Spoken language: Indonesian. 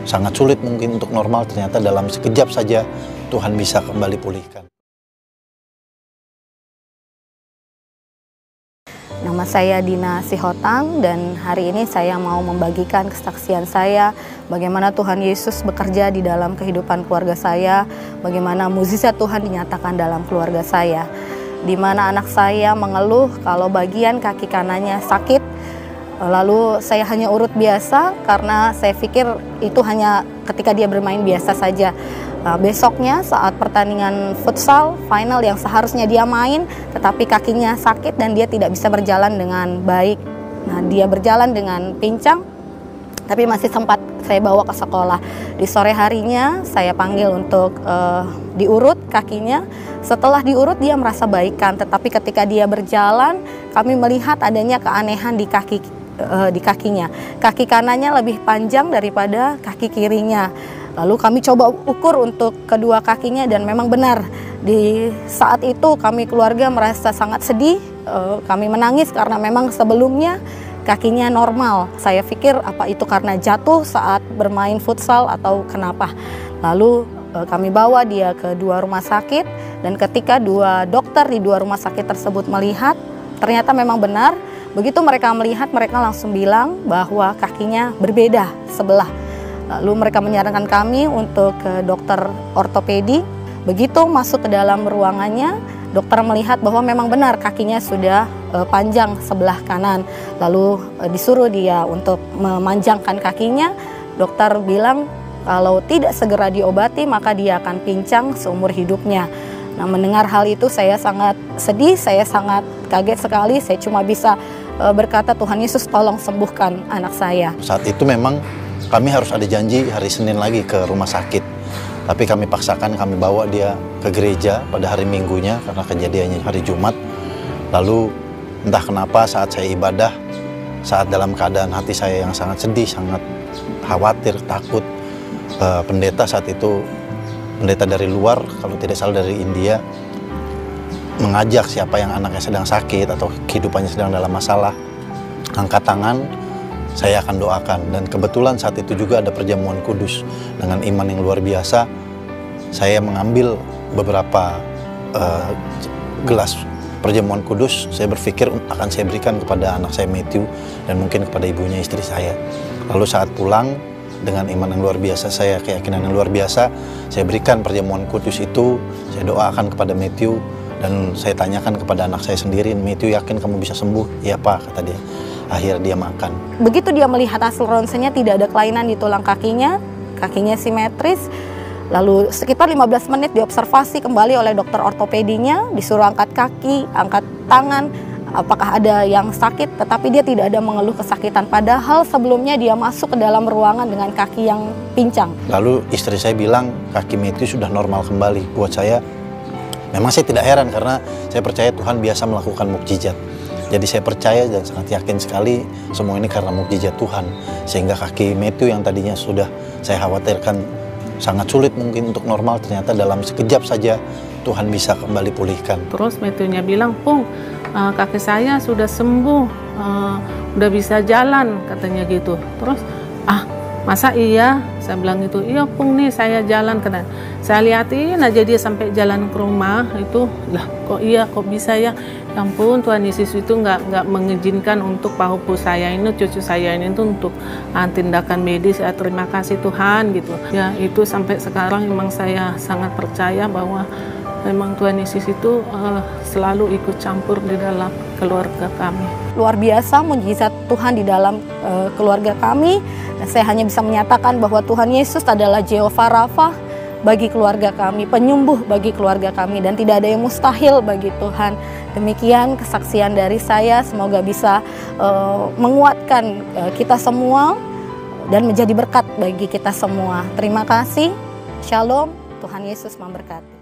sangat sulit mungkin untuk normal, ternyata dalam sekejap saja Tuhan bisa kembali pulihkan. Nama saya Dina Sihotang dan hari ini saya mau membagikan kesaksian saya bagaimana Tuhan Yesus bekerja di dalam kehidupan keluarga saya, bagaimana mukjizat Tuhan dinyatakan dalam keluarga saya. Di mana anak saya mengeluh kalau bagian kaki kanannya sakit, lalu saya hanya urut biasa karena saya pikir itu hanya ketika dia bermain biasa saja. Besoknya saat pertandingan futsal final yang seharusnya dia main, tetapi kakinya sakit dan dia tidak bisa berjalan dengan baik. Nah, dia berjalan dengan pincang, tapi masih sempat saya bawa ke sekolah. Di sore harinya saya panggil untuk diurut kakinya. Setelah diurut dia merasa baikan, tetapi ketika dia berjalan kami melihat adanya keanehan di kakinya. Kaki kanannya lebih panjang daripada kaki kirinya. Lalu kami coba ukur untuk kedua kakinya dan memang benar. Di saat itu kami keluarga merasa sangat sedih, kami menangis karena memang sebelumnya kakinya normal. Saya pikir apa itu karena jatuh saat bermain futsal atau kenapa. Lalu kami bawa dia ke dua rumah sakit dan ketika dua dokter di dua rumah sakit tersebut melihat, ternyata memang benar. Begitu mereka melihat, mereka langsung bilang bahwa kakinya berbeda sebelah. Lalu mereka menyarankan kami untuk ke dokter ortopedi. Begitu masuk ke dalam ruangannya, dokter melihat bahwa memang benar kakinya sudah panjang sebelah kanan. Lalu disuruh dia untuk memanjangkan kakinya. Dokter bilang kalau tidak segera diobati maka dia akan pincang seumur hidupnya. Nah, mendengar hal itu saya sangat sedih, saya sangat kaget sekali. Saya cuma bisa berkata, Tuhan Yesus tolong sembuhkan anak saya. Saat itu memang kami harus ada janji hari Senin lagi ke rumah sakit. Tapi kami paksakan, kami bawa dia ke gereja pada hari Minggunya karena kejadiannya hari Jumat. Lalu entah kenapa saat saya ibadah, saat dalam keadaan hati saya yang sangat sedih, sangat khawatir, takut, pendeta saat itu, pendeta dari luar, kalau tidak salah dari India, mengajak siapa yang anaknya sedang sakit atau kehidupannya sedang dalam masalah, angkat tangan, saya akan doakan. Dan kebetulan saat itu juga ada perjamuan kudus. Dengan iman yang luar biasa, saya mengambil beberapa gelas perjamuan kudus. Saya berpikir akan saya berikan kepada anak saya Matthew dan mungkin kepada ibunya, istri saya. Lalu saat pulang, dengan iman yang luar biasa, saya keyakinan yang luar biasa, saya berikan perjamuan kudus itu, saya doakan kepada Matthew dan saya tanyakan kepada anak saya sendiri, Matthew, yakin kamu bisa sembuh? Iya Pak, kata dia. Akhirnya dia makan. Begitu dia melihat hasil ronsennya tidak ada kelainan di tulang kakinya simetris. Lalu sekitar 15 menit diobservasi kembali oleh dokter ortopedinya, disuruh angkat kaki, angkat tangan, apakah ada yang sakit, tetapi dia tidak ada mengeluh kesakitan. Padahal sebelumnya dia masuk ke dalam ruangan dengan kaki yang pincang. Lalu istri saya bilang kaki Matthew sudah normal kembali. Buat saya, memang saya tidak heran karena saya percaya Tuhan biasa melakukan mukjizat. Jadi saya percaya dan sangat yakin sekali semua ini karena mukjizat Tuhan. Sehingga kaki Matthew yang tadinya sudah saya khawatirkan sangat sulit mungkin untuk normal, ternyata dalam sekejap saja Tuhan bisa kembali pulihkan. Terus Matthew-nya bilang, Pung, kaki saya sudah sembuh, udah bisa jalan, katanya gitu. Terus, masa iya? Saya bilang gitu, iya Pung nih saya jalan. Karena saya lihatin aja dia sampai jalan ke rumah itu, lah kok iya, kok bisa ya? Ya ampun, Tuhan Yesus itu nggak mengizinkan untuk pahupu saya ini, cucu saya ini tuh untuk tindakan medis. Ya, terima kasih Tuhan gitu. Ya itu sampai sekarang memang saya sangat percaya bahwa memang Tuhan Yesus itu selalu ikut campur di dalam keluarga kami. Luar biasa mukjizat Tuhan di dalam keluarga kami. Dan saya hanya bisa menyatakan bahwa Tuhan Yesus adalah Jehovah Rafa bagi keluarga kami, penyembuh bagi keluarga kami, dan tidak ada yang mustahil bagi Tuhan. Demikian kesaksian dari saya, semoga bisa menguatkan kita semua dan menjadi berkat bagi kita semua. Terima kasih, Shalom, Tuhan Yesus memberkati.